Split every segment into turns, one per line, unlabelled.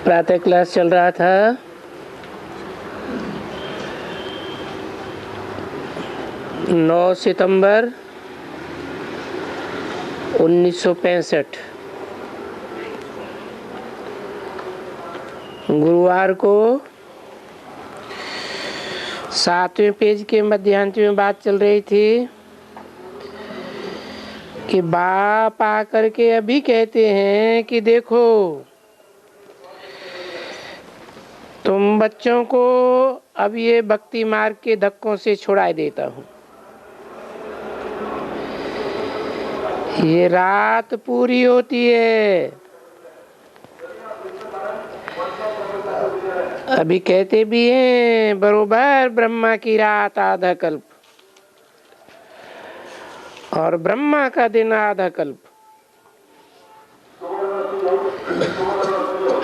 प्रातः क्लास चल रहा था। नौ सितंबर 1965 गुरुवार को 7वें पेज के मध्यांत में बात चल रही थी कि बाप आकर के अभी कहते हैं कि देखो तुम बच्चों को अब ये भक्ति मार्ग के धक्कों से छुड़ा देता हूँ। ये रात पूरी होती है। अभी कहते भी हैं बरोबर ब्रह्मा की रात आधा कल्प और ब्रह्मा का दिन आधा कल्प।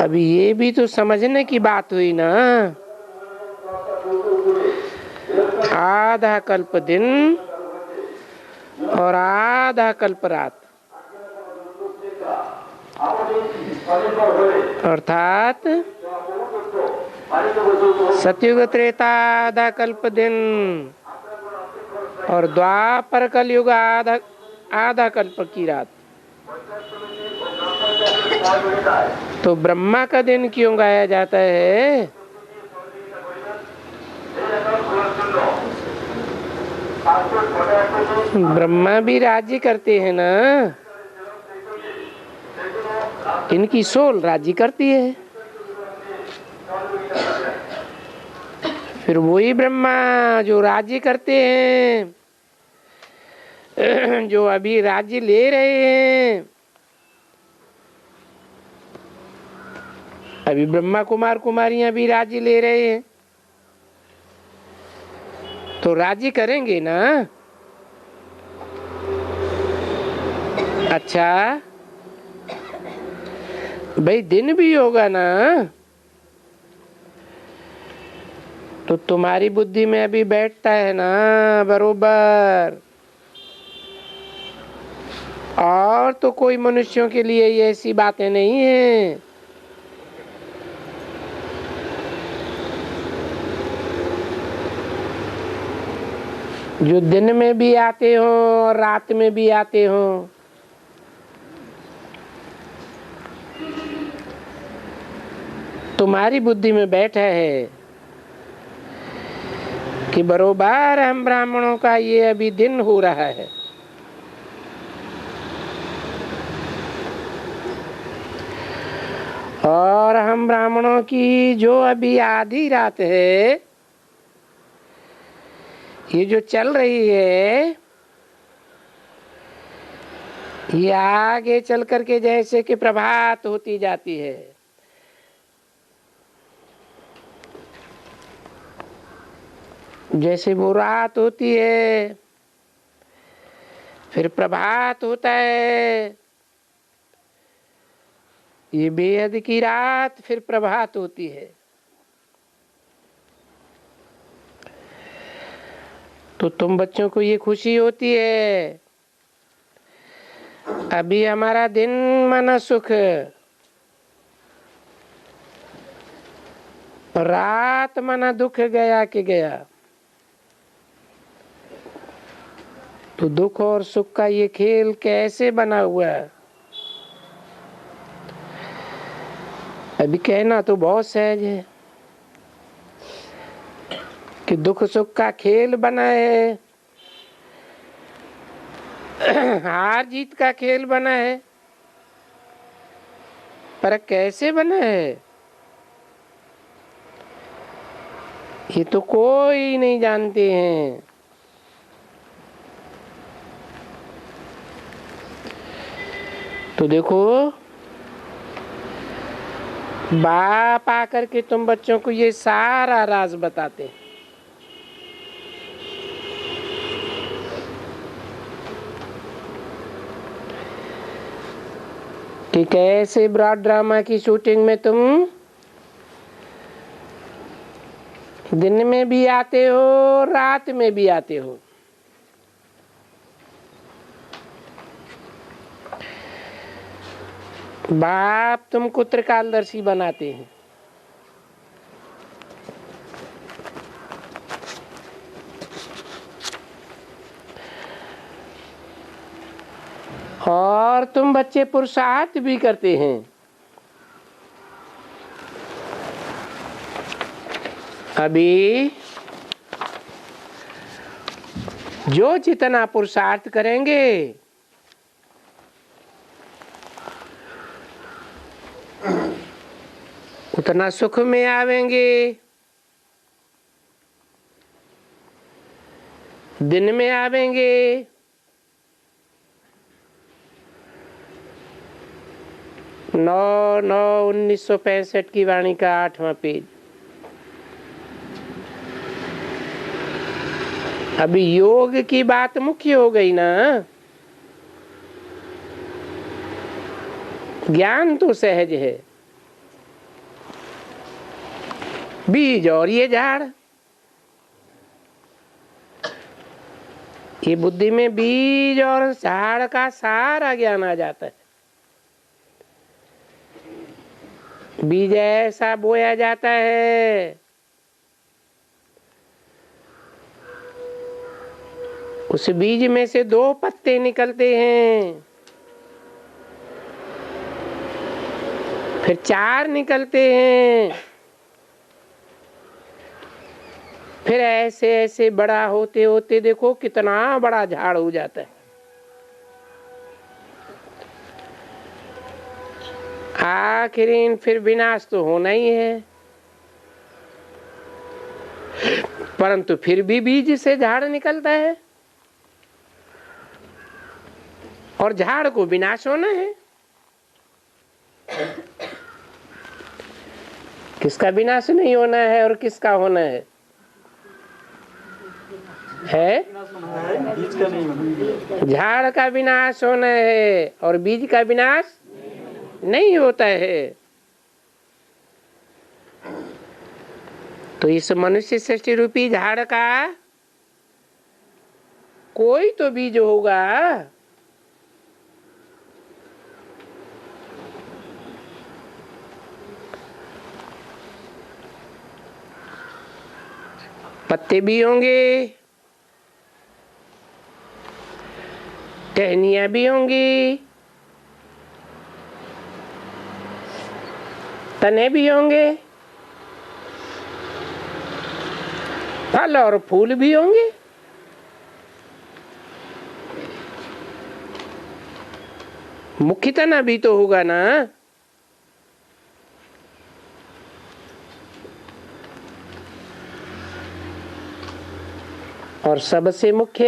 अभी ये भी तो समझने की बात हुई ना। आधा कल्प दिन और आधा कल्प रात, अर्थात सतयुग त्रेता आधा कल्प दिन और द्वापर कलयुग आधा कल्प की रात। तो ब्रह्मा का दिन क्यों गाया जाता है? ब्रह्मा भी राज्य करते हैं ना, इनकी सोल राज्य करती है। फिर वही ब्रह्मा जो राज्य करते हैं, जो अभी राज्य ले रहे हैं, अभी ब्रह्मा कुमार कुमारियां भी राज्य ले रहे हैं, तो राज्य करेंगे ना। अच्छा भाई दिन भी होगा ना, तो तुम्हारी बुद्धि में अभी बैठता है ना बरोबर। और तो कोई मनुष्यों के लिए ये ऐसी बातें नहीं है। जो दिन में भी आते हो और रात में भी आते हो। तुम्हारी बुद्धि में बैठा है कि बरोबर हम ब्राह्मणों का ये अभी दिन हो रहा है। और हम ब्राह्मणों की जो अभी आधी रात है, ये जो चल रही है, ये आगे चल करके जैसे कि प्रभात होती जाती है। जैसे वो रात होती है, फिर प्रभात होता है, ये बेहद की रात फिर प्रभात होती है। तो तुम बच्चों को ये खुशी होती है अभी हमारा दिन माना सुख, रात माना दुख गया कि गया। तो दुख और सुख का ये खेल कैसे बना हुआ है? अभी कहना तो बहुत सहज है कि दुख सुख का खेल बना है, हार जीत का खेल बना है, पर कैसे बना है ये तो कोई नहीं जानते हैं। तो देखो बाप आकर के तुम बच्चों को ये सारा राज बताते हैं। कि कैसे ब्रॉड ड्रामा की शूटिंग में तुम दिन में भी आते हो, रात में भी आते हो। बाप तुमको त्रिकालदर्शी बनाते हैं। और तुम बच्चे पुरुषार्थ भी करते हैं। अभी जो जितना पुरुषार्थ करेंगे उतना सुख में आवेंगे। दिन में आवेंगे। 9/9/1965 की वाणी का 8वां पेज। अभी योग की बात मुख्य हो गई ना। ज्ञान तो सहज है। बीज और ये झाड़, ये बुद्धि में बीज और झाड़ का सारा ज्ञान आ जाता है। बीज ऐसा बोया जाता है, उस बीज में से 2 पत्ते निकलते हैं, फिर 4 निकलते हैं, फिर ऐसे ऐसे बड़ा होते होते देखो कितना बड़ा झाड़ हो जाता है। आखिर फिर विनाश तो होना ही है, परंतु फिर भी बीज से झाड़ निकलता है और झाड़ को विनाश होना है। किसका विनाश नहीं होना है और किसका होना है? झाड़ का विनाश होना है और बीज का विनाश नहीं होता है। तो इस मनुष्य सृष्टि रूपी झाड़ का कोई तो बीज होगा। पत्ते भी होंगे, टहनियां भी होंगी, तने भी होंगे, फल और फूल भी होंगे। मुख्य तना भी तो होगा ना। और सबसे मुख्य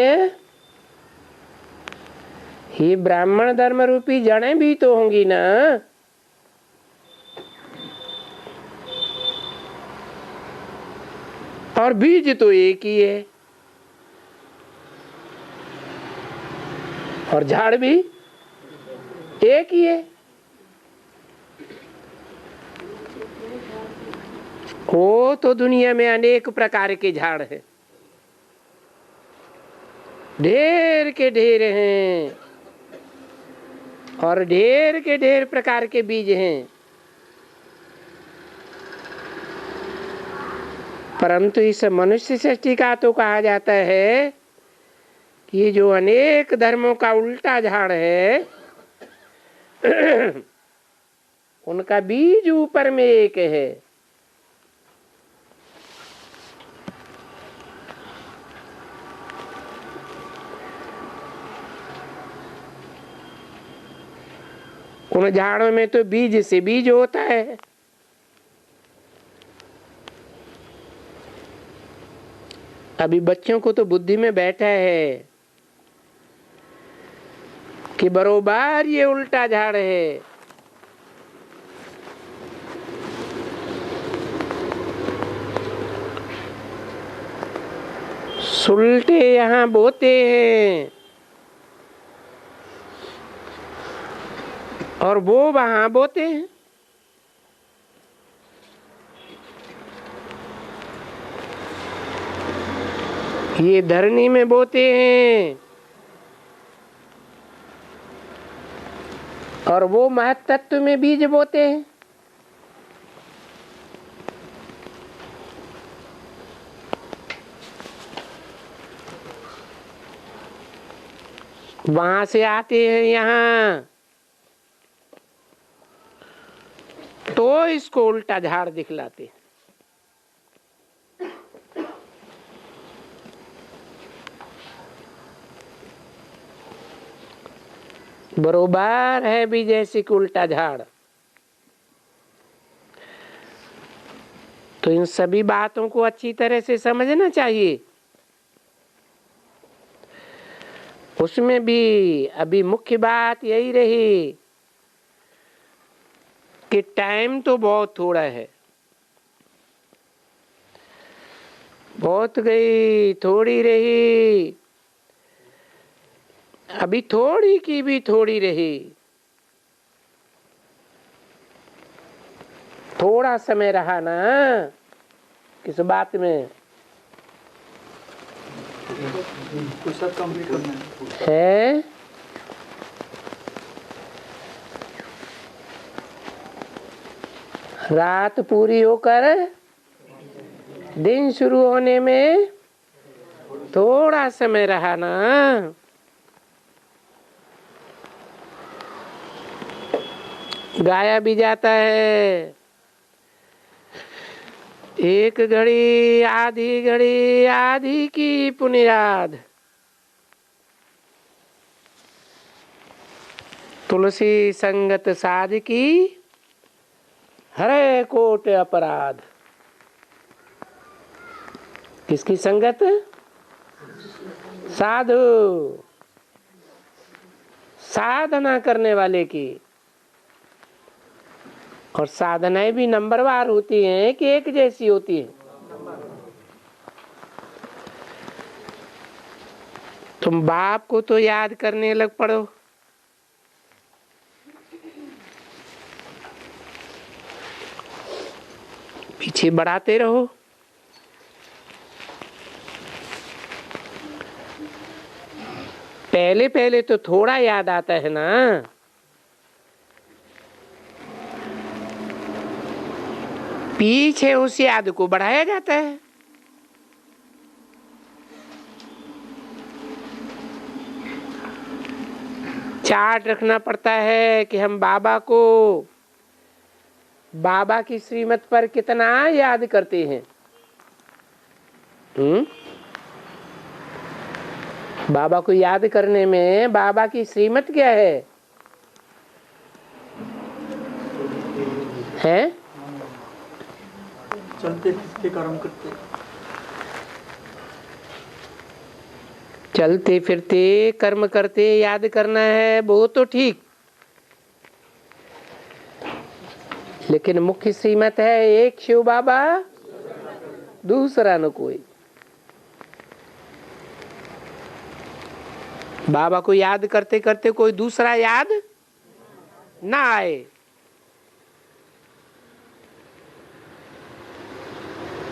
ये ब्राह्मण धर्म रूपी जड़ें भी तो होंगी ना। और बीज तो एक ही है और झाड़ भी एक ही है। वो तो दुनिया में अनेक प्रकार के झाड़ है, ढेर के ढेर हैं और ढेर के ढेर प्रकार के बीज हैं। परंतु इस मनुष्य सृष्टि का तो कहा जाता है कि ये जो अनेक धर्मों का उल्टा झाड़ है उनका बीज ऊपर में एक है। उन झाड़ों में तो बीज से बीज होता है। अभी बच्चों को तो बुद्धि में बैठा है कि बरोबर ये उल्टा झाड़ है। सुलटे यहाँ बोते हैं और वो वहां बोते हैं। ये धरनी में बोते हैं और वो महत्त्व में बीज बोते हैं। वहां से आते हैं यहाँ, तो इसको उल्टा झाड़ दिखलाते। बरोबर है भी जैसे कि उल्टा झाड़। तो इन सभी बातों को अच्छी तरह से समझना चाहिए। उसमें भी अभी मुख्य बात यही रही कि टाइम तो बहुत थोड़ा है। बहुत गई, थोड़ी रही, अभी थोड़ी की भी थोड़ी रही। थोड़ा समय रहा ना किस बात में
सब कंप्लीट करना
है। रात पूरी होकर दिन शुरू होने में थोड़ा समय रहा ना। गाया भी जाता है, एक घड़ी आधी की पुनिराद। तुलसी संगत साध की हरे कोट अपराध। किसकी संगत? साधु, साधना करने वाले की। और साधनाएं भी नंबरवार होती हैं कि एक जैसी होती है? तुम बाप को तो याद करने लग पड़ो, पीछे बढ़ाते रहो। पहले पहले तो थोड़ा याद आता है ना। पीछे उस याद को बढ़ाया जाता है। चार्ट रखना पड़ता है कि हम बाबा को, बाबा की श्रीमत पर कितना याद करते हैं। बाबा को याद करने में बाबा की श्रीमत क्या है? हैं?
चलते फिरते कर्म करते,
चलते फिरते कर्म करते याद करना है, वो तो ठीक। लेकिन मुख्य श्रीमत है एक शिव बाबा, दूसरा न कोई। बाबा को याद करते करते कोई दूसरा याद ना आए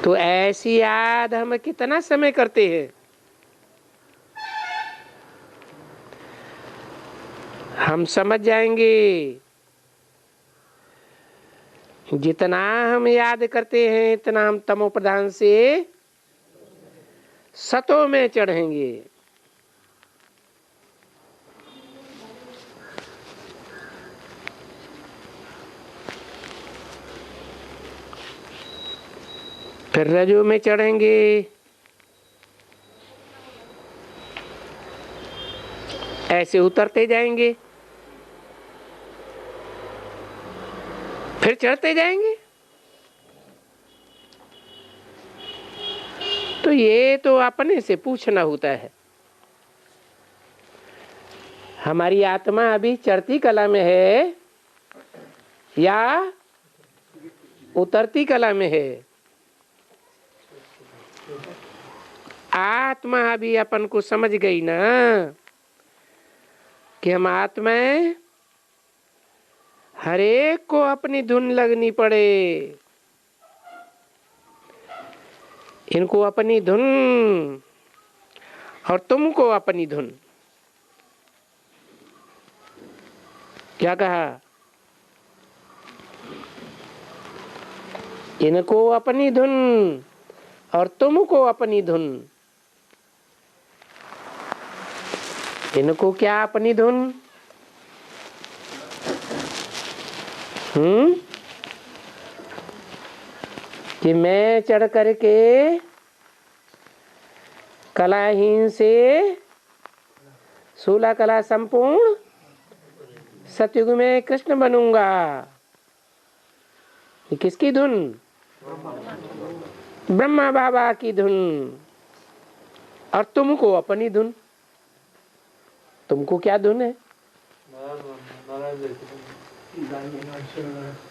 तो ऐसी याद हम कितना समय करते हैं? हम समझ जाएंगे जितना हम याद करते हैं इतना हम तमो प्रधान से सतो में चढ़ेंगे। फिर रजो में चढ़ेंगे, ऐसे उतरते जाएंगे, फिर चढ़ते जाएंगे। तो ये तो अपने से पूछना होता है। हमारी आत्मा अभी चढ़ती कला में है या उतरती कला में है? आत्मा अभी अपन को समझ गई ना कि हम आत्मा हर एक को अपनी धुन लगनी पड़े। इनको अपनी धुन और तुमको अपनी धुन। क्या कहा? इनको अपनी धुन और तुमको अपनी धुन। इनको क्या अपनी धुन? कि मैं चढ़ करके कलाहीन से 16 कला संपूर्ण सतयुग में कृष्ण बनूंगा। ये किसकी धुन? ब्रह्मा बाबा की धुन। और तुमको अपनी धुन। तुमको क्या धुन है?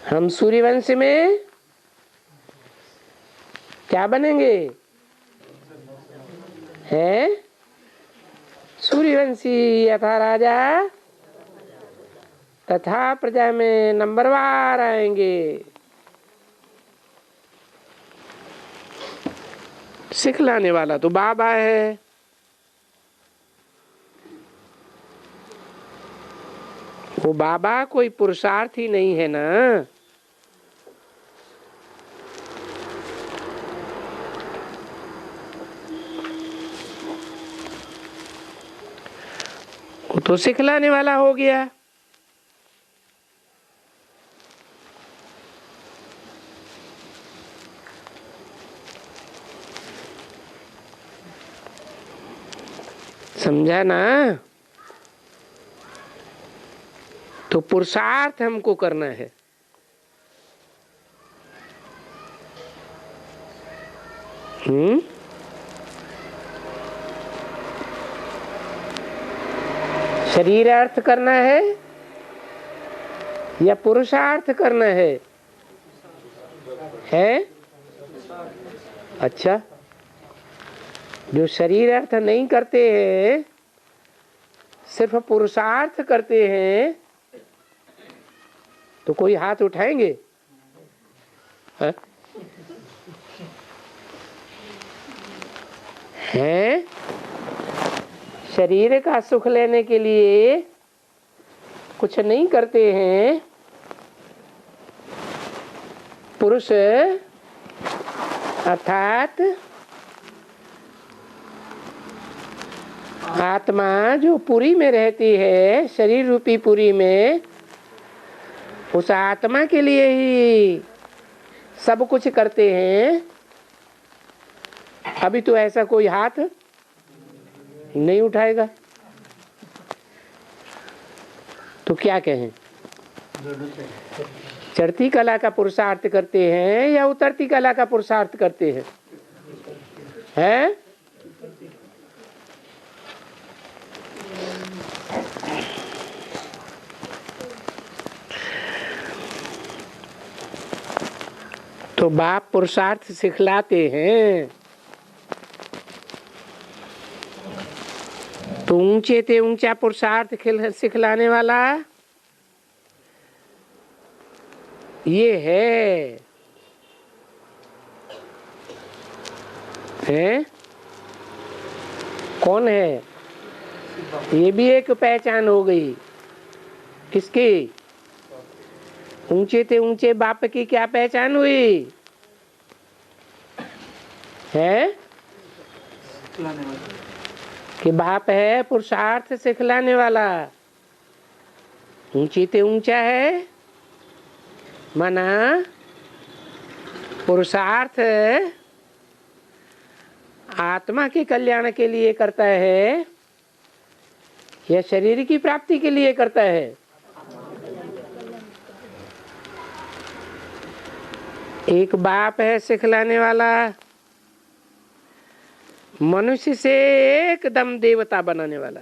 हम सूर्यवंश में क्या बनेंगे? हैं? सूर्यवंशी यथा राजा तथा प्रजा में नंबरवार आएंगे। सिखलाने वाला तो बाबा है। वो बाबा कोई पुरुषार्थ ही नहीं है ना। वो तो सिखलाने वाला हो गया। समझा ना? तो पुरुषार्थ हमको करना है। शरीर अर्थ करना है या पुरुषार्थ करना है? अच्छा, जो शरीर अर्थ नहीं करते हैं, सिर्फ पुरुषार्थ करते हैं, तो कोई हाथ उठाएंगे? हैं? शरीर का सुख लेने के लिए कुछ नहीं करते हैं। पुरुष अर्थात आत्मा जो पुरी में रहती है, शरीर रूपी पुरी में, उस आत्मा के लिए ही सब कुछ करते हैं। अभी तो ऐसा कोई हाथ नहीं उठाएगा। तो क्या कहें? चढ़ती कला का पुरुषार्थ करते हैं या उतरती कला का पुरुषार्थ करते हैं? हैं? तो बाप पुरुषार्थ सिखलाते हैं। तो ऊंचे ते ऊंचा पुरुषार्थ सिखलाने वाला ये है। कौन है? ये भी एक पहचान हो गई। किसकी? ऊंचे ते ऊंचे बाप की क्या पहचान हुई है? कि बाप है पुरुषार्थ सिखलाने वाला। ऊंची ते ऊंचा है माना पुरुषार्थ आत्मा के कल्याण के लिए करता है या शरीर की प्राप्ति के लिए करता है? एक बाप है सिखलाने वाला, मनुष्य से एकदम देवता बनाने वाला।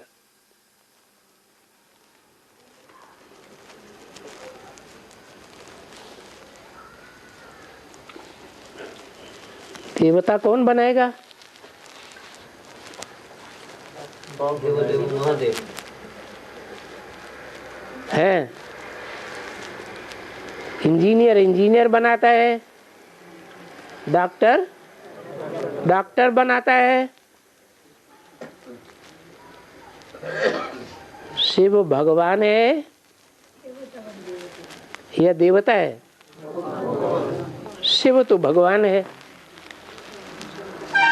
देवता कौन बनाएगा? महादेव है। इंजीनियर बनाता है, डॉक्टर बनाता है। शिव भगवान है या देवता है? शिव तो भगवान है।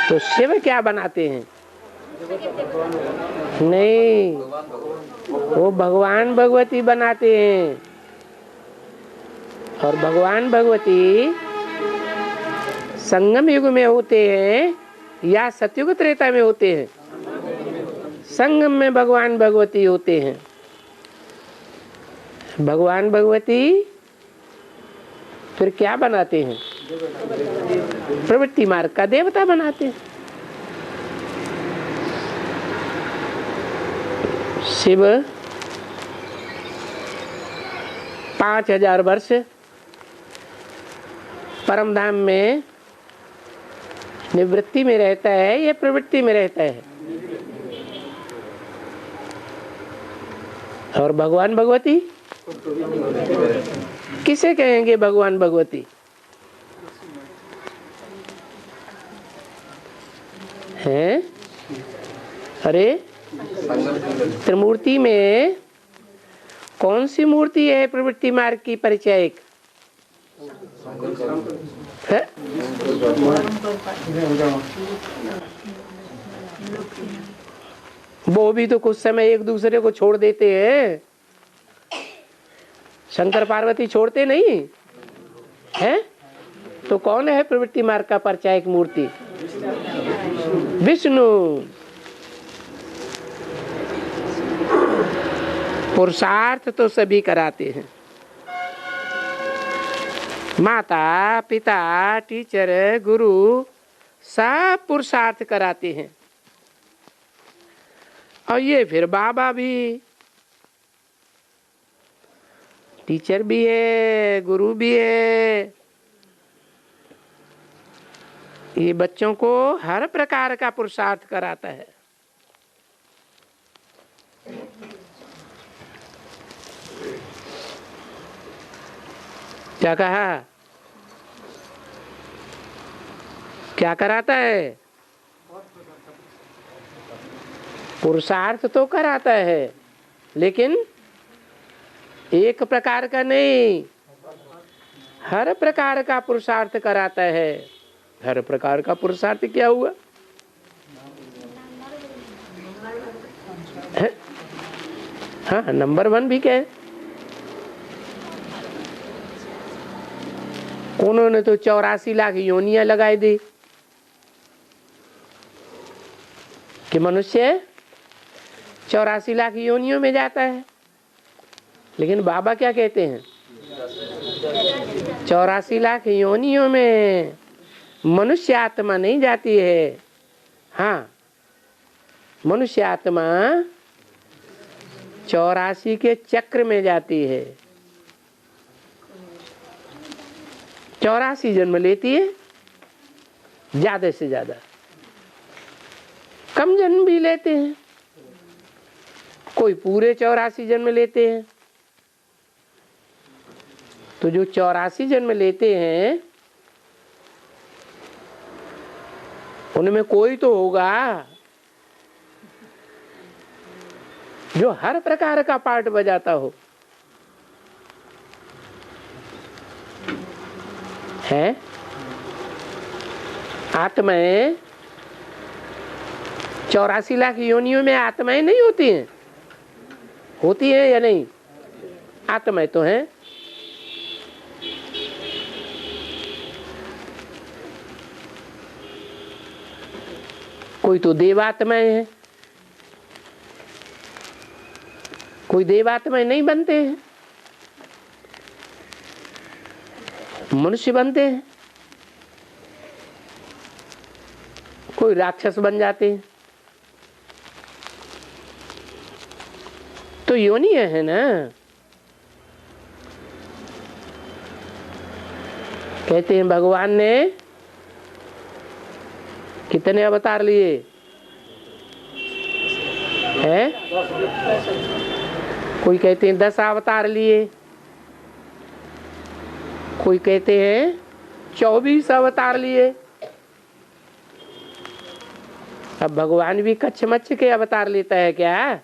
तो शिव क्या बनाते हैं? नहीं, वो भगवान भगवती बनाते हैं। और भगवान भगवती संगम युग में होते हैं या सतयुग त्रेता में होते हैं? संगम में भगवान भगवती होते हैं। भगवान भगवती फिर क्या बनाते हैं? प्रवृत्ति मार्ग का देवता बनाते हैं। शिव 5000 वर्ष परम धाम में निवृत्ति में रहता है या प्रवृत्ति में रहता है? और भगवान भगवती किसे कहेंगे? भगवान भगवती हैं? अरे त्रिमूर्ति में कौन सी मूर्ति है प्रवृत्ति मार्ग की परिचायक? है? वो भी तो कुछ समय एक दूसरे को छोड़ देते हैं। शंकर पार्वती छोड़ते नहीं है? तो कौन है प्रवृत्ति मार्ग का परिचायक मूर्ति? विष्णु। पुरुषार्थ तो सभी कराते हैं, माता पिता टीचर गुरु सब पुरुषार्थ कराते हैं। और ये फिर बाबा भी टीचर भी है, गुरु भी है। ये बच्चों को हर प्रकार का पुरुषार्थ कराता है। क्या कहा? क्या कराता है? पुरुषार्थ तो कराता है, लेकिन एक प्रकार का नहीं, हर प्रकार का पुरुषार्थ कराता है। हर प्रकार का पुरुषार्थ क्या हुआ? हाँ, नंबर 1 भी क्या है? उन्होंने तो 84 लाख योनियां लगाई दी कि मनुष्य 84 लाख योनियों में जाता है। लेकिन बाबा क्या कहते हैं? 84 लाख योनियों में मनुष्य आत्मा नहीं जाती है। हाँ, मनुष्य आत्मा 84 के चक्र में जाती है। 84 जन्म लेती है, ज्यादा से ज्यादा। कम जन्म भी लेते हैं, कोई पूरे 84 जन्म लेते हैं। तो जो 84 जन्म लेते हैं उनमें कोई तो होगा जो हर प्रकार का पार्ट बजाता हो। है? आत्माएं 84 लाख योनियों में आत्माएं नहीं होती हैं? होती हैं या नहीं? आत्माएं तो हैं। कोई तो देवात्माएं हैं, कोई देवात्माएं नहीं बनते हैं, मनुष्य बनते हैं। कोई राक्षस बन जाते हैं। तो योनि है ना। कहते हैं भगवान ने कितने अवतार लिए हैं? कोई कहते हैं 10 अवतार लिए, कोई कहते हैं 24 अवतार लिए। अब भगवान भी कच्छ मच्छ के अवतार लेता है क्या?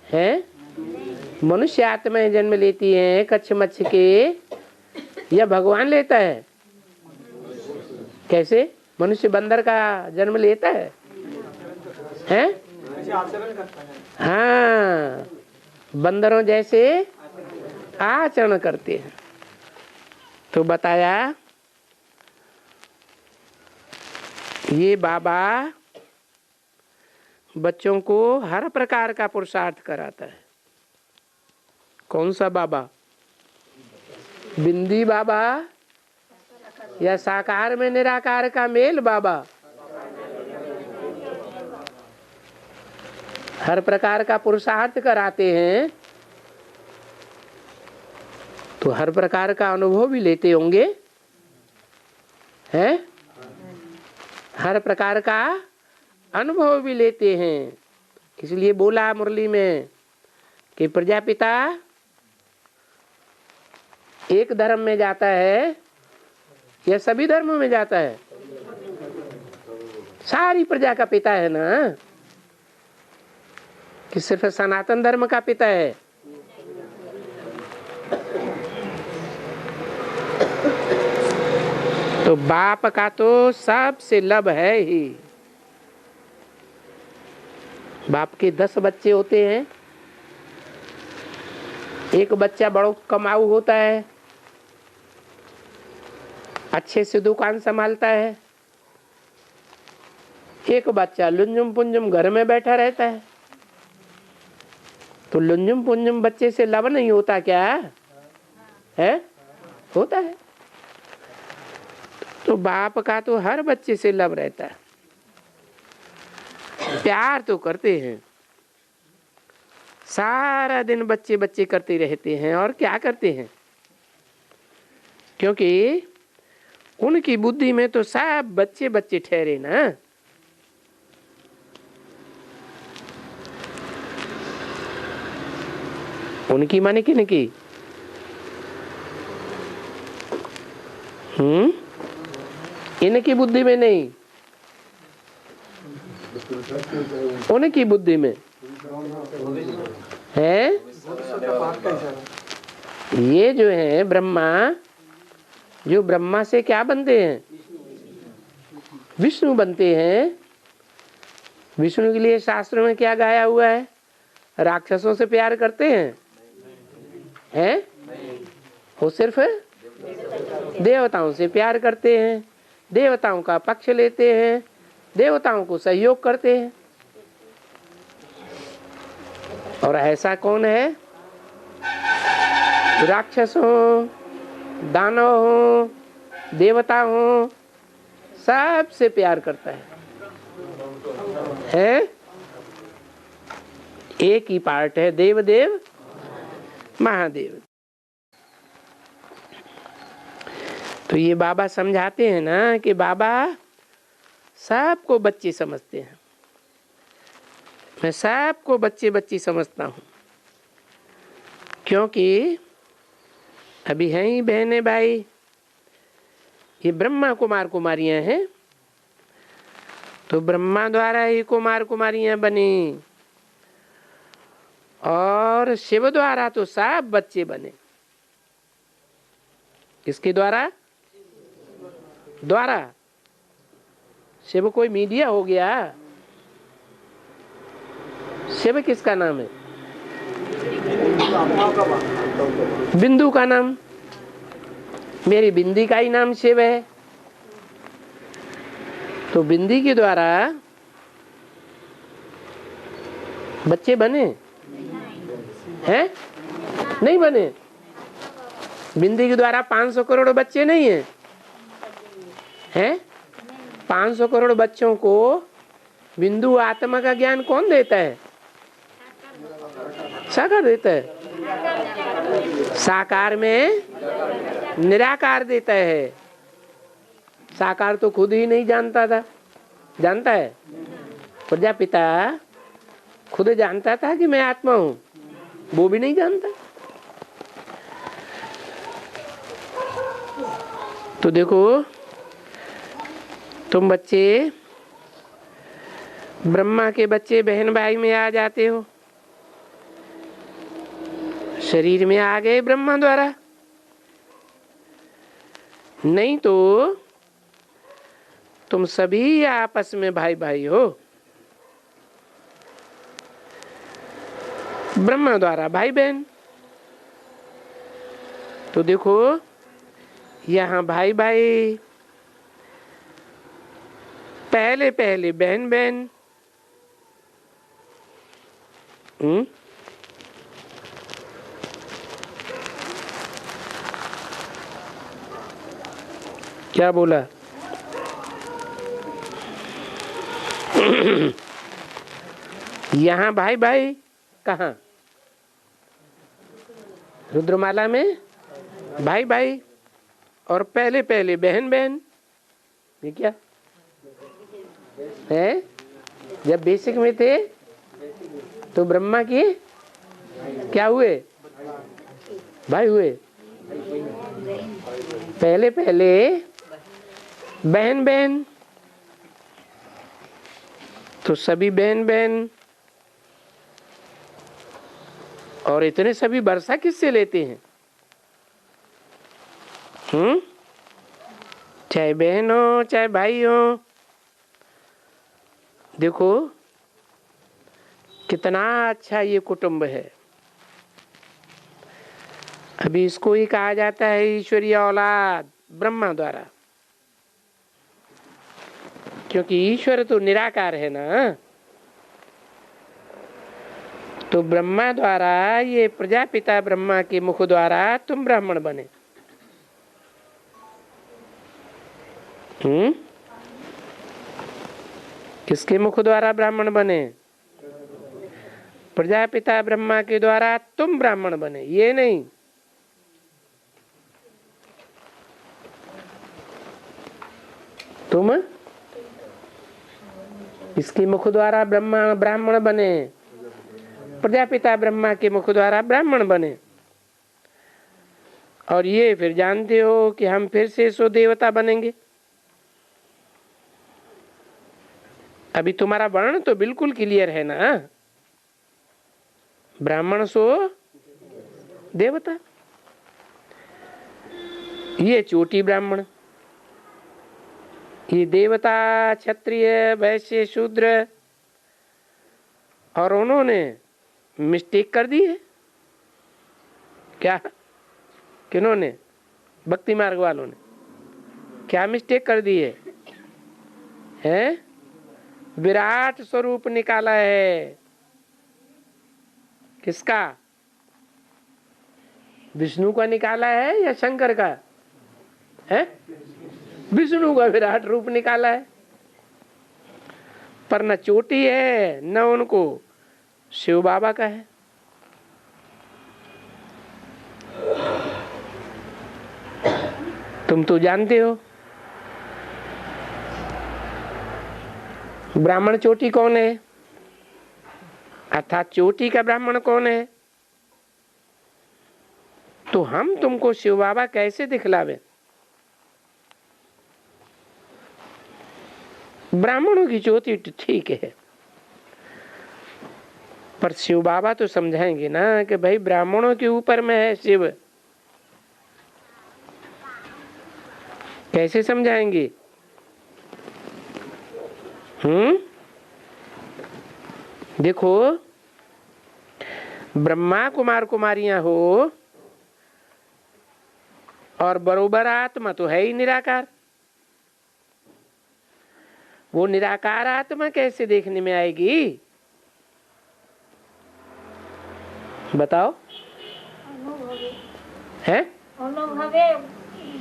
है? मनुष्य आत्माएं जन्म लेती हैं कच्छ मच्छ के, या भगवान लेता है? कैसे? मनुष्य बंदर का जन्म लेता है? हैं?
ऐसे आचरण करता है।
हाँ, बंदरों जैसे आचरण करते हैं। तो बताया ये बाबा बच्चों को हर प्रकार का पुरुषार्थ कराता है। कौन सा बाबा? बिंदी बाबा या साकार में निराकार का मेल बाबा? हर प्रकार का पुरुषार्थ कराते हैं तो हर प्रकार का अनुभव भी लेते होंगे, हैं? हर प्रकार का अनुभव भी लेते हैं। इसलिए बोला मुरली में कि प्रजापिता एक धर्म में जाता है या सभी धर्मों में जाता है? सारी प्रजा का पिता है ना, कि सिर्फ सनातन धर्म का पिता है? तो बाप का तो सबसे लब है ही। बाप के 10 बच्चे होते हैं, एक बच्चा बड़ा कमाऊ होता है, अच्छे से दुकान संभालता है, एक बच्चा लुंजुम पुंजुम घर में बैठा रहता है। तो लुंजुम पुंजुम बच्चे से लब नहीं होता क्या है? होता है। तो बाप का तो हर बच्चे से लब रहता है, प्यार तो करते हैं। सारा दिन बच्चे बच्चे करते रहते हैं। और क्या करते हैं? क्योंकि उनकी बुद्धि में तो सब बच्चे बच्चे ठहरे ना। उनकी माने किनकी? इनकी बुद्धि में नहीं, उनकी बुद्धि में है। ये जो है ब्रह्मा, जो ब्रह्मा से क्या बनते हैं? विष्णु बनते हैं। विष्णु के लिए शास्त्रों में क्या गाया हुआ है? राक्षसों से प्यार करते हैं? वो सिर्फ देवताओं से प्यार करते हैं, देवताओं का पक्ष लेते हैं, देवताओं को सहयोग करते हैं। और ऐसा कौन है? राक्षस हो, दानव हो, देवता हो, सबसे प्यार करता है? एक ही पार्ट है, देव देव महादेव। तो ये बाबा समझाते हैं ना कि बाबा सबको बच्चे समझते हैं। मैं सबको बच्चे बच्ची समझता हूँ, क्योंकि अभी हैं ही बहने भाई, ये ब्रह्मा कुमार कुमारियां हैं। तो ब्रह्मा द्वारा ही कुमार कुमारियां बनी और शिव द्वारा तो सब बच्चे बने। किसके द्वारा? द्वारा। शिव कोई मीडिया हो गया? शिव किसका नाम है? बिंदु का नाम। मेरी बिंदी का ही नाम शिव है। तो बिंदी के द्वारा बच्चे बने हैं? नहीं बने। बिंदी के द्वारा 500 करोड़ बच्चे नहीं हैं? 500 करोड़ बच्चों को बिंदु आत्मा का ज्ञान कौन देता है? साकार देता है। साकार में निराकार देता है। साकार तो खुद ही नहीं जानता था, जानता है? प्रजापिता खुद जानता था कि मैं आत्मा हूं, वो भी नहीं जानता। तो देखो, तुम बच्चे ब्रह्मा के बच्चे बहन भाई में आ जाते हो, शरीर में आ गए ब्रह्मा द्वारा। नहीं तो तुम सभी आपस में भाई भाई हो। ब्रह्मा द्वारा भाई बहन। तो देखो यहाँ भाई भाई, पहले पहले बहन बहन। क्या बोला? यहाँ भाई भाई कहाँ? रुद्रमाला में भाई भाई और पहले पहले बहन बहन। ये क्या है? जब बेसिक में थे तो ब्रह्मा की क्या हुए? भाई हुए। पहले पहले बहन बहन, तो सभी बहन बहन। और इतने सभी वर्षा किससे लेते हैं? चाहे बहन हो चाहे भाई हो। देखो कितना अच्छा ये कुटुंब है। अभी इसको ही कहा जाता है ईश्वरीय औलाद ब्रह्मा द्वारा, क्योंकि ईश्वर तो निराकार है ना। तो ब्रह्मा द्वारा, ये प्रजापिता ब्रह्मा के मुख द्वारा तुम ब्राह्मण बने। किसके मुख द्वारा ब्राह्मण बने? प्रजापिता ब्रह्मा के द्वारा तुम ब्राह्मण बने, ये नहीं। तुम इसके मुख द्वारा ब्रह्मा ब्राह्मण बने, प्रजापिता ब्रह्मा के मुख द्वारा ब्राह्मण बने। और ये फिर जानते हो कि हम फिर से सो देवता बनेंगे। अभी तुम्हारा वर्ण तो बिल्कुल क्लियर है ना, ब्राह्मण सो देवता। ये चोटी ब्राह्मण, ये देवता क्षत्रिय वैश्य शूद्र। और उन्होंने मिस्टेक कर दी है। क्या? किन्होंने? भक्ति मार्ग वालों ने क्या मिस्टेक कर दी है? हैं? विराट स्वरूप निकाला है। किसका? विष्णु का निकाला है या शंकर का? है विष्णु का विराट रूप निकाला है। पर न चोटी है न उनको शिव बाबा का है। तुम तो जानते हो ब्राह्मण चोटी कौन है, अर्थात चोटी का ब्राह्मण कौन है। तो हम तुमको शिव बाबा कैसे दिखलावे? ब्राह्मणों की चोटी ठीक है, पर शिव बाबा तो समझाएंगे ना कि भाई ब्राह्मणों के ऊपर में है शिव। कैसे समझाएंगे? देखो ब्रह्मा कुमार कुमारियां हो और बरोबर आत्मा तो है ही निराकार। वो निराकार आत्मा कैसे देखने में आएगी? बताओ। है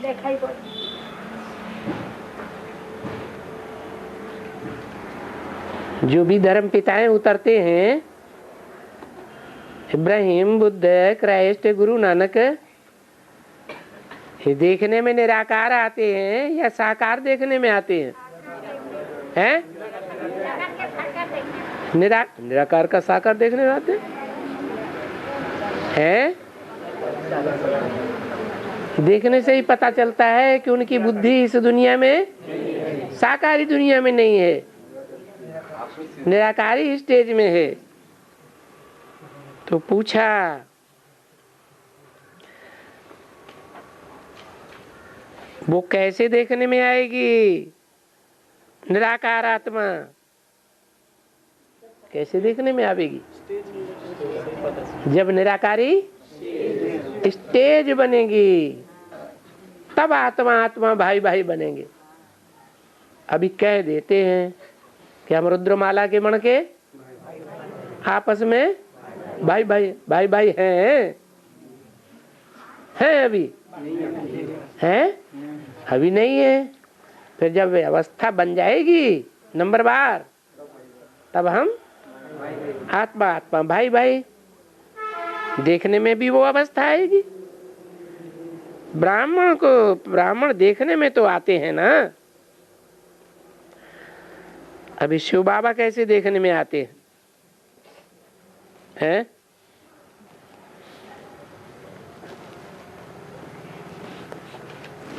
दिखाई पड़े। जो भी धर्म पिताएं उतरते हैं, इब्राहिम, बुद्ध, क्राइस्ट, गुरु नानक, ये देखने में निराकार आते हैं या साकार देखने में आते हैं? हैं? निराकार का साकार देखने में आते हैं? देखने से ही पता चलता है कि उनकी बुद्धि इस दुनिया में, साकारी दुनिया में नहीं है, निराकारी स्टेज में है। तो पूछा वो कैसे देखने में आएगी? निराकार आत्मा कैसे देखने में आवेगी? जब निराकारी स्टेज बनेगी तब आत्मा आत्मा भाई भाई बनेंगे। अभी कह देते हैं कि हम रुद्रमाला के मण के आपस में भाई भाई हैं अभी हैं, अभी नहीं है। फिर जब अवस्था बन जाएगी नंबर बार, तब हम आत्मा आत्मा भाई भाई, देखने में भी वो अवस्था आएगी। ब्राह्मण देखने में तो आते हैं ना। अभी शिव बाबा कैसे देखने में आते हैं?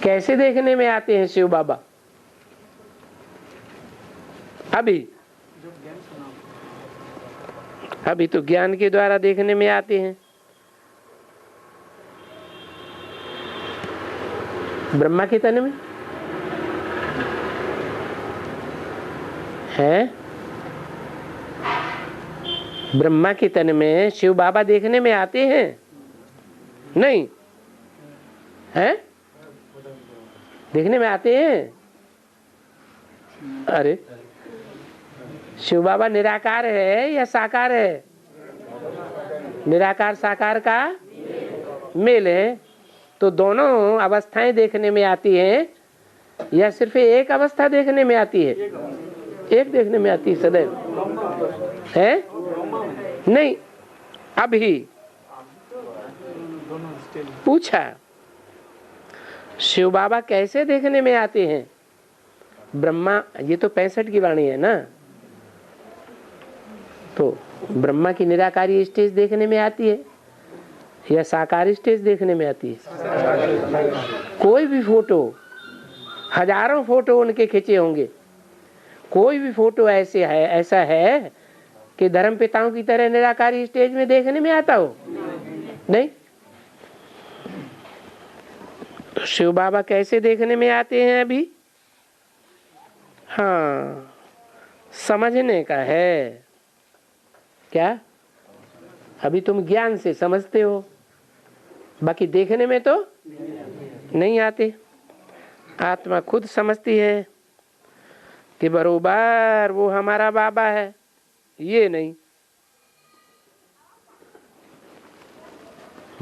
कैसे देखने में आते हैं शिव बाबा? अभी तो ज्ञान के द्वारा देखने में आते हैं। ब्रह्मा के तन में है, ब्रह्मा के तन में शिव बाबा देखने में आते हैं? नहीं है, देखने में आते हैं। अरे शिव बाबा निराकार है या साकार है? निराकार साकार का मेल है। तो दोनों अवस्थाएं देखने में आती हैं या सिर्फ एक अवस्था देखने में आती है? एक देखने में आती है सदैव, है नहीं। अभी पूछा शिव बाबा कैसे देखने में आते हैं? ब्रह्मा, ये तो 65 की वाणी है ना, तो ब्रह्मा की निराकारी स्टेज देखने में आती है या साकार स्टेज देखने में आती है? कोई भी फोटो, हजारों फोटो उनके खींचे होंगे, कोई भी फोटो ऐसा है कि धर्म पिताओं की तरह निराकारी स्टेज में देखने में आता हो? नहीं। तो शिव बाबा कैसे देखने में आते हैं? अभी हाँ, समझने का है। क्या? अभी तुम ज्ञान से समझते हो, बाकी देखने में तो नहीं आते। आत्मा खुद समझती है कि बरोबर वो हमारा बाबा है, ये नहीं,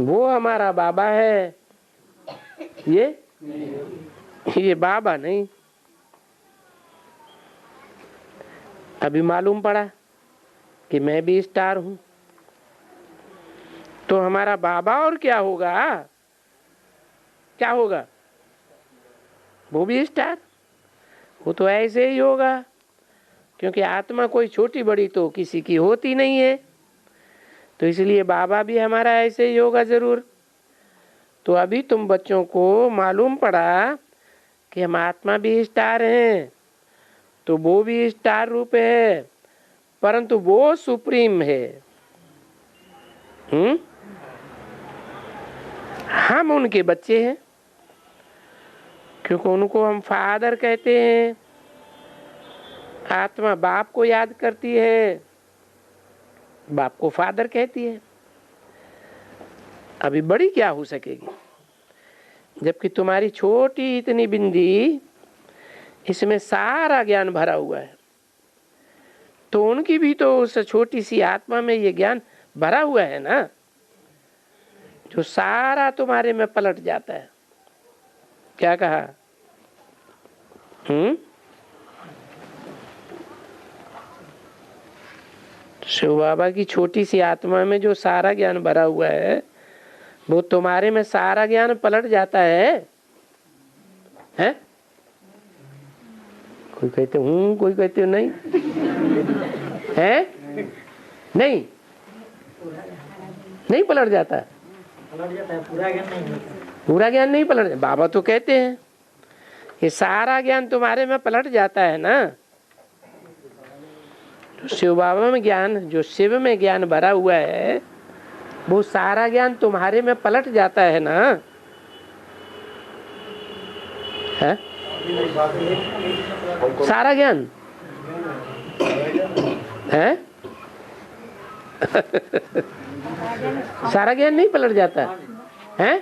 वो हमारा बाबा है, ये बाबा नहीं। अभी मालूम पड़ा कि मैं भी स्टार हूं, तो हमारा बाबा और क्या होगा? क्या होगा? वो भी स्टार, वो तो ऐसे ही होगा, क्योंकि आत्मा कोई छोटी बड़ी तो किसी की होती नहीं है, तो इसलिए बाबा भी हमारा ऐसे ही होगा जरूर। तो अभी तुम बच्चों को मालूम पड़ा कि हम आत्मा भी स्टार हैं, तो वो भी स्टार रूप है, परंतु वो सुप्रीम है। हम उनके बच्चे हैं, क्योंकि उनको हम फादर कहते हैं। आत्मा बाप को याद करती है, बाप को फादर कहती है। अभी बड़ी क्या हो सकेगी, जबकि तुम्हारी छोटी इतनी बिंदी, इसमें सारा ज्ञान भरा हुआ है। तो उनकी भी तो उस छोटी सी आत्मा में ये ज्ञान भरा हुआ है ना, जो सारा तुम्हारे में पलट जाता है। क्या कहा? शिव बाबा की छोटी सी आत्मा में जो सारा ज्ञान भरा हुआ है, वो तुम्हारे में सारा ज्ञान पलट जाता है? कोई कहते हूँ, कोई कहते नहीं है, नहीं पलट जाता है। पूरा ज्ञान नहीं पलट जाता। बाबा तो कहते हैं ये सारा ज्ञान तुम्हारे में पलट जाता है ना। तो शिव बाबा में ज्ञान, जो शिव में ज्ञान भरा हुआ है, वो सारा ज्ञान तुम्हारे में पलट जाता है ना। है सारा ज्ञान है? सारा ज्ञान नहीं पलट जाता है?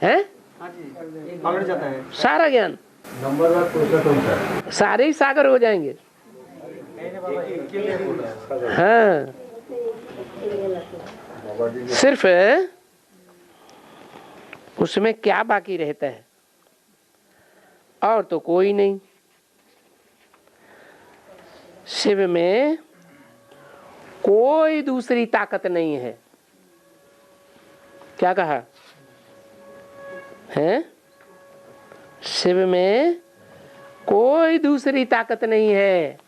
हैं?
पकड़ जाता है
सारा ज्ञान, सारे ही सागर हो जाएंगे। हाँ, सिर्फ उसमें क्या बाकी रहता है? और तो कोई नहीं। शिव में कोई दूसरी ताकत नहीं है। क्या कहा है? शिव में कोई दूसरी ताकत नहीं है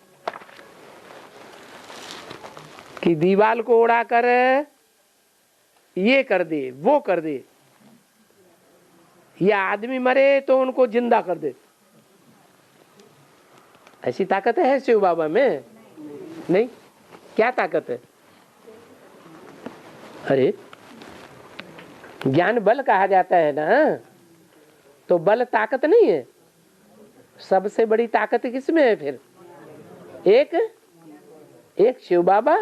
कि दीवाल को उड़ाकर ये कर दे, वो कर दे, या आदमी मरे तो उनको जिंदा कर दे। ऐसी ताकत है शिव बाबा में? नहीं। क्या ताकत है? अरे ज्ञान बल कहा जाता है ना, तो बल ताकत नहीं है। सबसे बड़ी ताकत किसमें है फिर? एक शिव बाबा,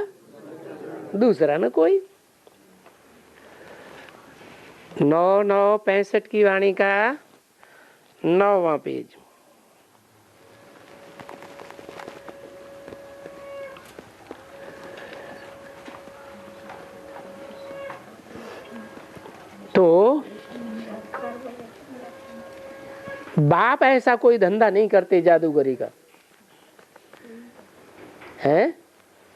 दूसरा न कोई। 9/9/65 की वाणी का 9वां पेज। तो बाप ऐसा कोई धंधा नहीं करते जादूगरी का, है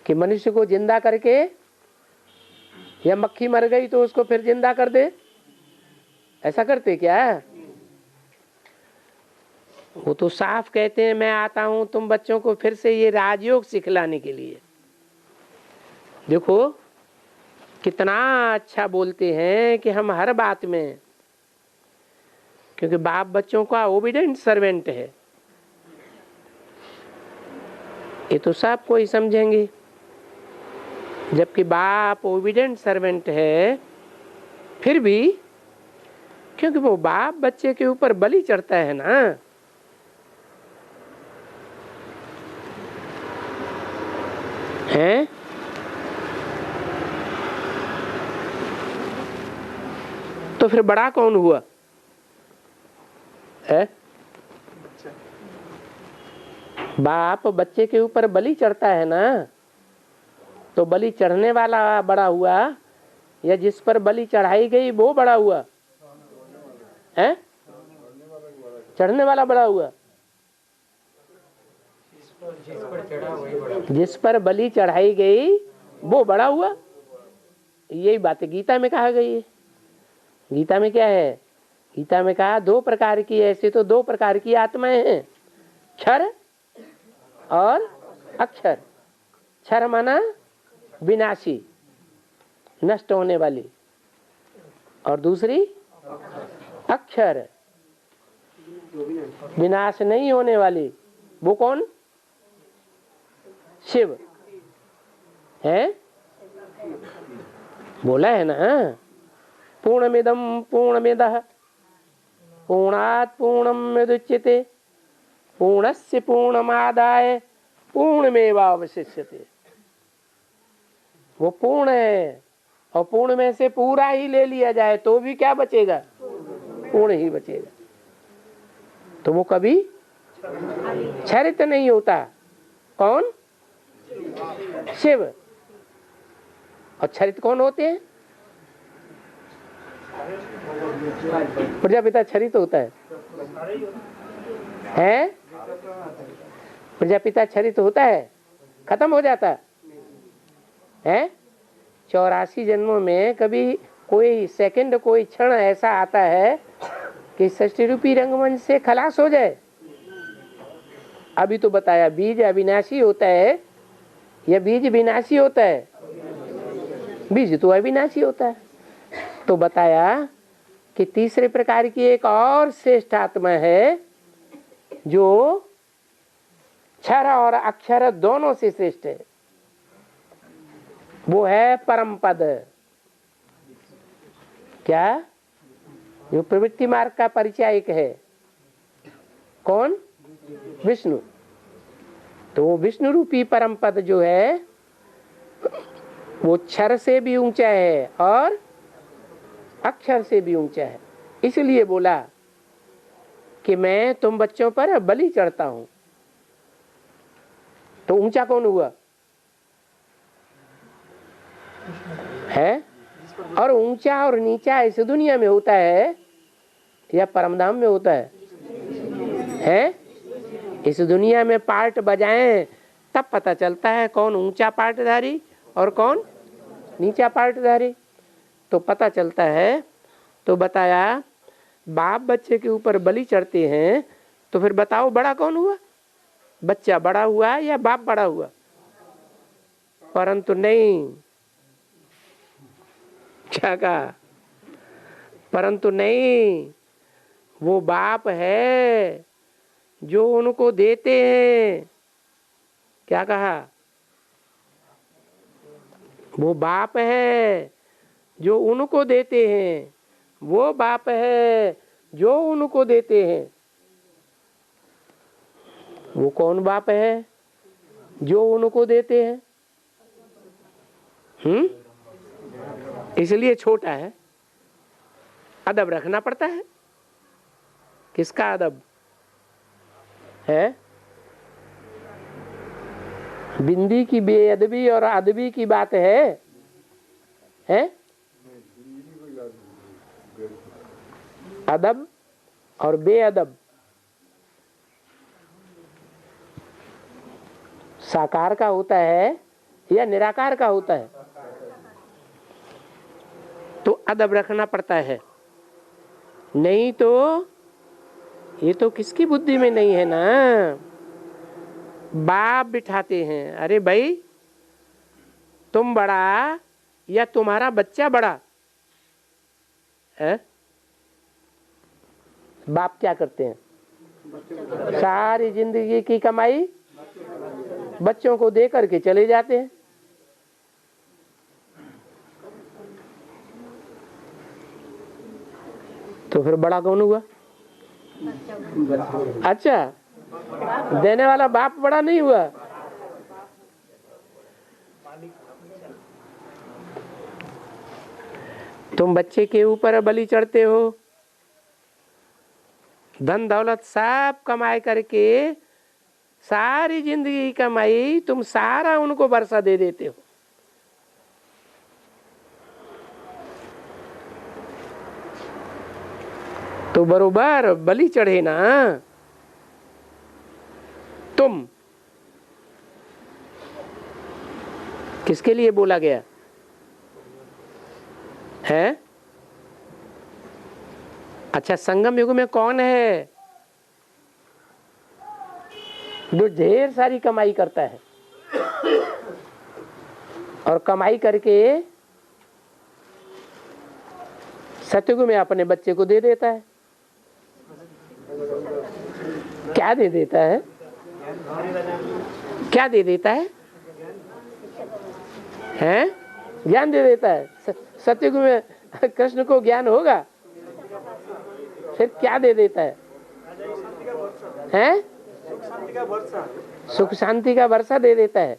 कि मनुष्य को जिंदा करके, या मक्खी मर गई तो उसको फिर जिंदा कर दे। ऐसा करते क्या? वो तो साफ कहते हैं मैं आता हूं तुम बच्चों को फिर से ये राजयोग सिखलाने के लिए। देखो कितना अच्छा बोलते हैं कि हम हर बात में, क्योंकि बाप बच्चों का ओबीडेंट सर्वेंट है, ये तो सब कोई समझेंगे। जबकि बाप ओबीडेंट सर्वेंट है, फिर भी क्योंकि वो बाप बच्चे के ऊपर बलि चढ़ता है ना, है? तो फिर बड़ा कौन हुआ? है? बाप बच्चे के ऊपर बलि चढ़ता है ना, तो बलि चढ़ने वाला बड़ा हुआ या जिस पर बलि चढ़ाई गई वो बड़ा हुआ? है? चढ़ने वाला बड़ा हुआ। जिस पर बलि चढ़ाई गई वो बड़ा हुआ। यही बात गीता में कहा गई है। गीता में क्या है? गीता में कहा 2 प्रकार की, ऐसे तो 2 प्रकार की आत्माएं हैं, क्षर और अक्षर। क्षर माना विनाशी, नष्ट होने वाली, और दूसरी अक्षर, विनाश नहीं होने वाली। वो कौन? शिव है। बोला है ना, पूर्णमिदं पूर्णमिदः पूर्णात् पूर्णमुदच्यते पूर्णस्य पूर्णमादाय पूर्णमेवावशिष्यते। वो पूर्ण है, और पूर्ण में से पूरा ही ले लिया जाए तो भी क्या बचेगा? पूर्ण ही बचेगा। तो वो कभी क्षरित नहीं होता। कौन? शिव। और क्षरित कौन होते हैं? प्रजापिता क्षरित होता है, हैं? प्रजापिता क्षरित होता है, खत्म हो जाता है। 84 जन्मों में कभी कोई सेकंड, कोई क्षण ऐसा आता है कि षष्ठी रूपी रंगमंच से खलास हो जाए? अभी तो बताया बीज अविनाशी होता है या बीज विनाशी होता है? बीज तो अविनाशी होता है। तो बताया कि तीसरे प्रकार की एक और श्रेष्ठ आत्मा है जो क्षर और अक्षर दोनों से श्रेष्ठ है। वो है परम पद। क्या? जो प्रवृत्ति मार्ग का परिचायक है। कौन? विष्णु। तो वो विष्णु रूपी परम पद जो है वो क्षर से भी ऊंचा है और अक्षर से भी ऊंचा है। इसलिए बोला कि मैं तुम बच्चों पर बलि चढ़ता हूं। तो ऊंचा कौन हुआ है? और ऊंचा और नीचा इस दुनिया में होता है या परमधाम में होता है? इस दुनिया में पार्ट बजाएं तब पता चलता है कौन ऊंचा पार्टधारी और कौन नीचा पार्टधारी। तो पता चलता है। तो बताया बाप बच्चे के ऊपर बलि चढ़ते हैं, तो फिर बताओ बड़ा कौन हुआ? बच्चा बड़ा हुआ या बाप बड़ा हुआ? परंतु नहीं, क्या कहा? परंतु नहीं, वो बाप है जो उनको देते हैं। क्या कहा? वो बाप है जो उनको देते हैं। वो बाप है जो उनको देते हैं। वो कौन बाप है जो उनको देते हैं? इसलिए छोटा है, अदब रखना पड़ता है। किसका अदब है? बिंदी की बेअदबी और अदबी की बात है? अदब और बेअदब साकार का होता है या निराकार का होता है? तो अदब रखना पड़ता है, नहीं तो ये तो किसकी बुद्धि में नहीं है ना। बाप बिठाते हैं, अरे भाई तुम बड़ा या तुम्हारा बच्चा बड़ा है? बाप क्या करते हैं? सारी जिंदगी की कमाई बच्चों को दे करके चले जाते हैं। तो फिर बड़ा कौन हुआ? अच्छा, देने वाला बाप बड़ा नहीं हुआ? तुम बच्चे के ऊपर बलि चढ़ते हो, धन दौलत सब कमाए करके सारी जिंदगी कमाई तुम सारा उनको वर्षा दे देते हो। तो बरोबर बलि चढ़े ना तुम। किसके लिए बोला गया है? अच्छा, संगम युग में कौन है जो ढेर सारी कमाई करता है और कमाई करके सतयुग में अपने बच्चे को दे देता है? क्या दे देता है? क्या दे देता है? हैं? ज्ञान दे देता है। सतयुग में कृष्ण को ज्ञान होगा, फिर क्या दे देता है? हैं? सुख शांति का वर्षा दे देता है,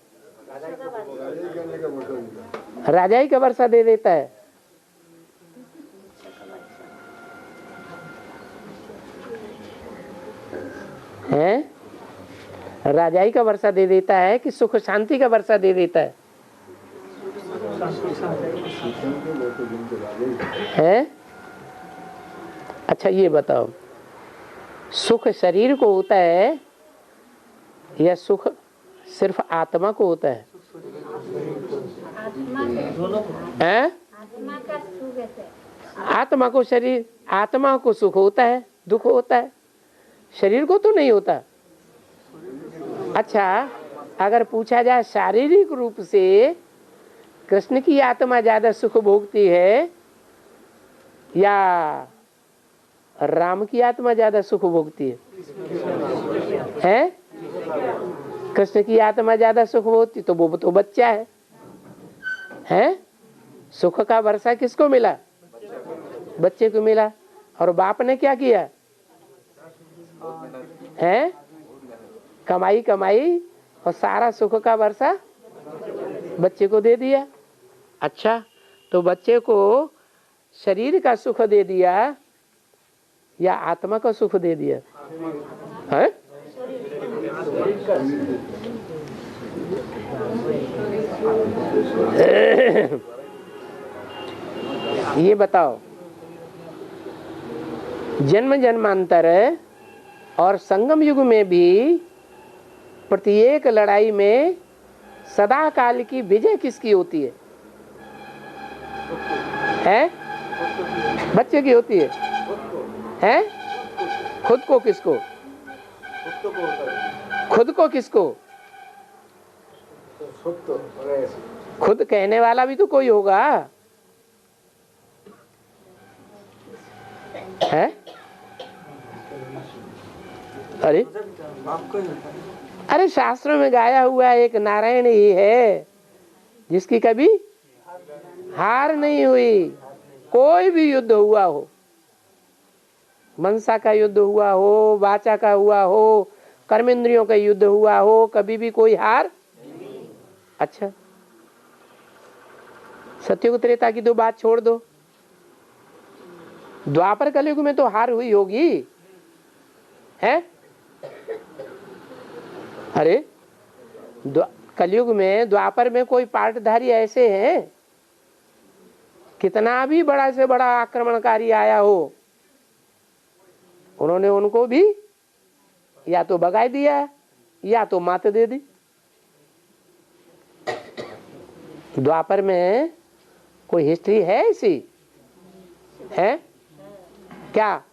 राजाई का वर्षा दे देता है। हैं? राजाई का वर्षा दे देता है कि सुख शांति का वर्षा दे देता है? हैं? अच्छा ये बताओ, सुख शरीर को होता है या सुख सिर्फ आत्मा को होता है? हैं? आत्मा को शरीर, आत्मा को सुख होता है, दुख होता है, शरीर को तो नहीं होता। अच्छा, अगर पूछा जाए शारीरिक रूप से कृष्ण की आत्मा ज्यादा सुख भोगती है या राम की आत्मा ज्यादा सुख भोगती है? हैं? कृष्ण की आत्मा ज्यादा सुख भोगती तो वो तो बच्चा है। हैं? सुख का वर्षा किसको मिला? बच्चे को मिला। और बाप ने क्या किया है? कमाई कमाई और सारा सुख का वर्षा बच्चे को दे दिया। अच्छा, तो बच्चे को शरीर का सुख दे दिया या आत्मा का सुख दे दिया है? ये बताओ, जन्म जन्मांतर और संगम युग में भी प्रत्येक लड़ाई में सदा काल की विजय किसकी होती है? हैं? बच्चे की होती है? हैं? खुद को किसको? खुद को किसको? खुद कहने वाला भी तो कोई होगा, है? अरे अरे शास्त्रों में गाया हुआ एक नारायण ही है जिसकी कभी हार नहीं हुई। कोई भी युद्ध हुआ हो, मनसा का युद्ध हुआ हो, वाचा का हुआ हो, कर्मेंद्रियों का युद्ध हुआ हो, कभी भी कोई हार। अच्छा, सत्युग त्रेता की तो बात छोड़ दो, द्वापर कलयुग में तो हार हुई होगी, है? अरे कलयुग में, द्वापर में कोई पाटधारी ऐसे हैं, कितना भी बड़ा से बड़ा आक्रमणकारी आया हो, उन्होंने उनको भी या तो भगा दिया या तो मात दे दी। द्वापर में कोई हिस्ट्री है ऐसी? है क्या?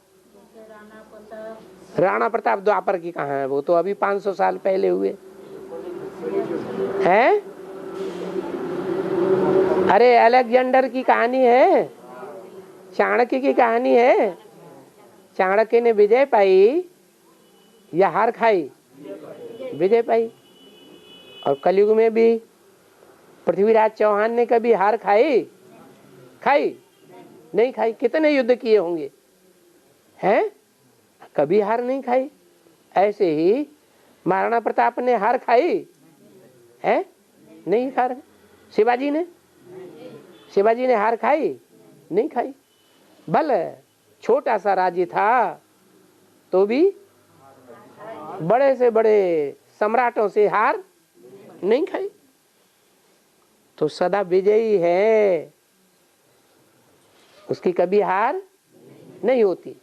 राणा प्रताप द्वापर की कहाँ है? वो तो अभी 500 साल पहले हुए हैं। अरे अलेक्जेंडर की कहानी है, चाणक्य की कहानी है। चाणक्य ने विजय पाई या हार खाई? विजय पाई। और कलयुग में भी पृथ्वीराज चौहान ने कभी हार खाई? खाई? नहीं खाई। कितने युद्ध किए होंगे, हैं? कभी हार नहीं खाई। ऐसे ही महाराणा प्रताप ने हार खाई है? नहीं हार। शिवाजी ने हार खाई? नहीं खाई। भले छोटा सा राज्य था तो भी बड़े से बड़े सम्राटों से हार नहीं खाई। तो सदा विजयी है, उसकी कभी हार नहीं होती।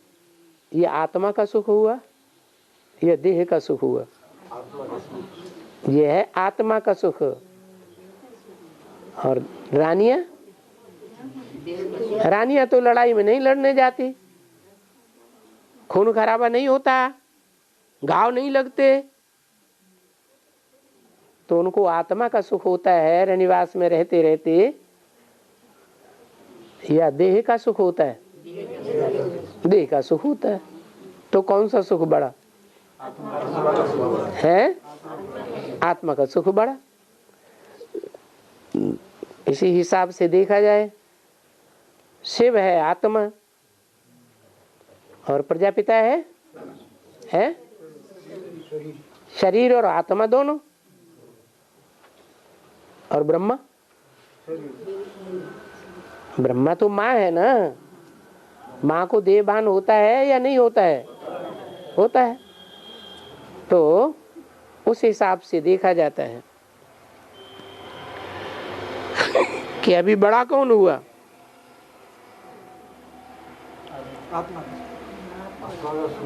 ये आत्मा का सुख हुआ, यह देह का सुख हुआ। यह है आत्मा का सुख। और रानियां तो लड़ाई में नहीं लड़ने जाती, खून खराबा नहीं होता, घाव नहीं लगते, तो उनको आत्मा का सुख होता है रनिवास में रहते रहते, या देह का सुख होता है? देह का सुख होता है। तो कौन सा सुख बड़ा है? आत्मा का सुख बड़ा। इसी हिसाब से देखा जाए, शिव है आत्मा और प्रजापिता है शरीर और आत्मा दोनों। और ब्रह्मा तो माँ है ना। माँ को देहभान होता है या नहीं होता है? होता है। तो उस हिसाब से देखा जाता है कि अभी बड़ा कौन हुआ?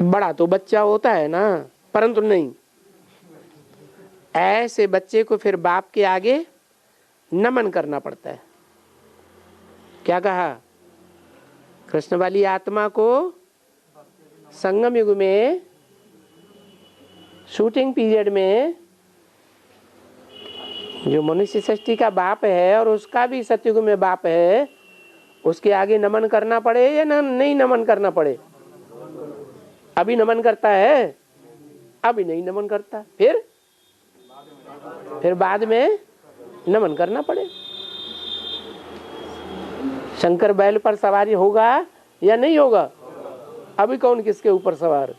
बड़ा तो बच्चा होता है ना, परंतु नहीं, ऐसे बच्चे को फिर बाप के आगे नमन करना पड़ता है। क्या कहा? कृष्ण वाली आत्मा को संगम युग में, शूटिंग पीरियड में, जो मनुष्य सृष्टि का बाप है और उसका भी सतयुग में बाप है, उसके आगे नमन करना पड़े या नहीं नमन करना पड़े? अभी नमन करता है? अभी नहीं नमन करता, फिर बाद में नमन करना पड़े। शंकर बैल पर सवारी होगा या नहीं होगा? अभी कौन किसके ऊपर सवार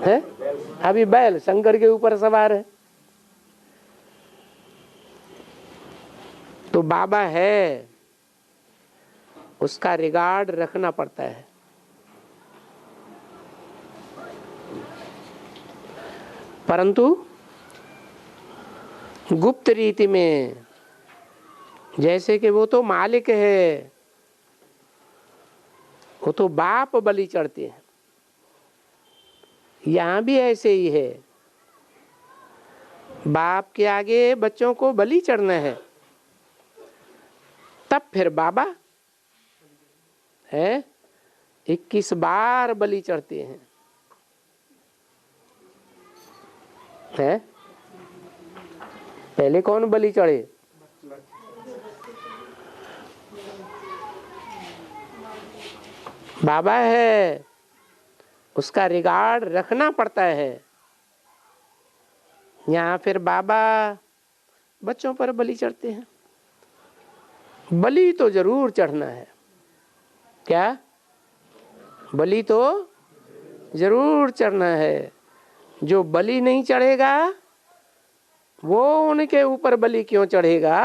है? अभी बैल शंकर के ऊपर सवार है। तो बाबा है, उसका रिगार्ड रखना पड़ता है। परंतु गुप्त रीति में जैसे कि वो तो मालिक है, वो तो बाप बलि चढ़ते हैं, यहां भी ऐसे ही है। बाप के आगे बच्चों को बलि चढ़ना है, तब फिर बाबा है 21 बार बलि चढ़ते हैं। है पहले कौन बलि चढ़े? बाबा है, उसका रिगार्ड रखना पड़ता है। यहाँ फिर बाबा बच्चों पर बलि चढ़ते हैं। बलि तो जरूर चढ़ना है। क्या? बलि तो जरूर चढ़ना है। जो बलि नहीं चढ़ेगा वो उनके ऊपर बलि क्यों चढ़ेगा?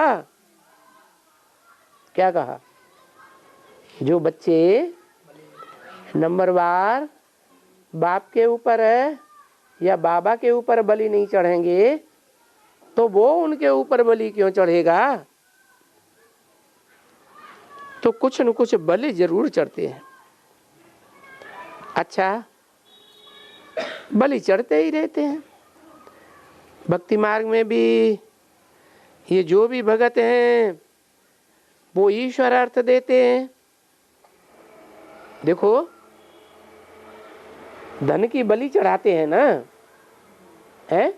क्या कहा? जो बच्चे नंबरवार बाप के ऊपर है या बाबा के ऊपर बलि नहीं चढ़ेंगे तो वो उनके ऊपर बलि क्यों चढ़ेगा? तो कुछ न कुछ बलि जरूर चढ़ते हैं। अच्छा, बलि चढ़ते ही रहते हैं। भक्ति मार्ग में भी ये जो भी भगत हैं वो ईश्वर अर्थ देते हैं। देखो, धन की बलि चढ़ाते हैं ना, है?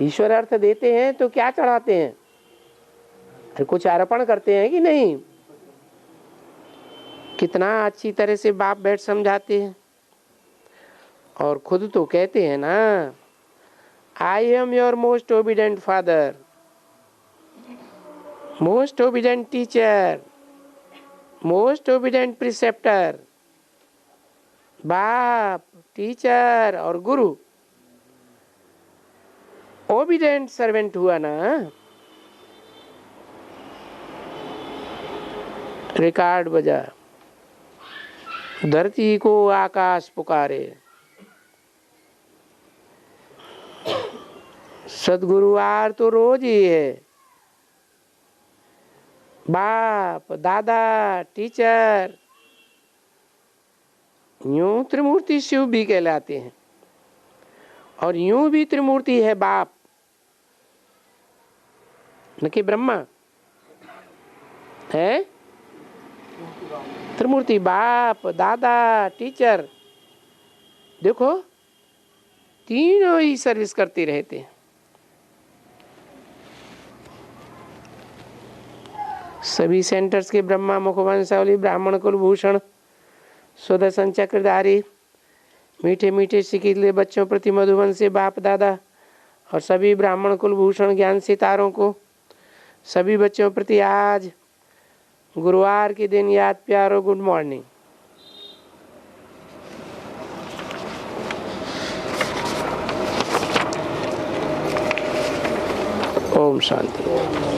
ईश्वर अर्थ देते हैं तो क्या चढ़ाते हैं? अरे कुछ अर्पण करते हैं कि नहीं? कितना अच्छी तरह से बाप बैठ समझाते हैं। और खुद तो कहते हैं ना, I am your most obedient father, most obedient teacher, most obedient preceptor. बाप, टीचर और गुरु ओबीडेंट सर्वेंट हुआ ना। रिकॉर्ड बजा, धरती को आकाश पुकारे, सदगुरुवार तो रोज ही है। बाप, दादा, टीचर, यूं त्रिमूर्ति शिव भी कहलाते हैं। और यूं भी त्रिमूर्ति है बाप, न कि ब्रह्मा है। त्रिमूर्ति बाप, दादा, टीचर, देखो तीनों ही सर्विस करते रहते हैं। सभी सेंटर्स के ब्रह्मा मुखवंशावली ब्राह्मण कुलभूषण सुदर्शन चक्रधारी मीठे मीठे सिकीले बच्चों प्रति मधुबन से बाप दादा और सभी ब्राह्मण कुलभूषण ज्ञान सितारों को सभी बच्चों प्रति आज गुरुवार के दिन याद प्यारो गुड मॉर्निंग। ओम शांति।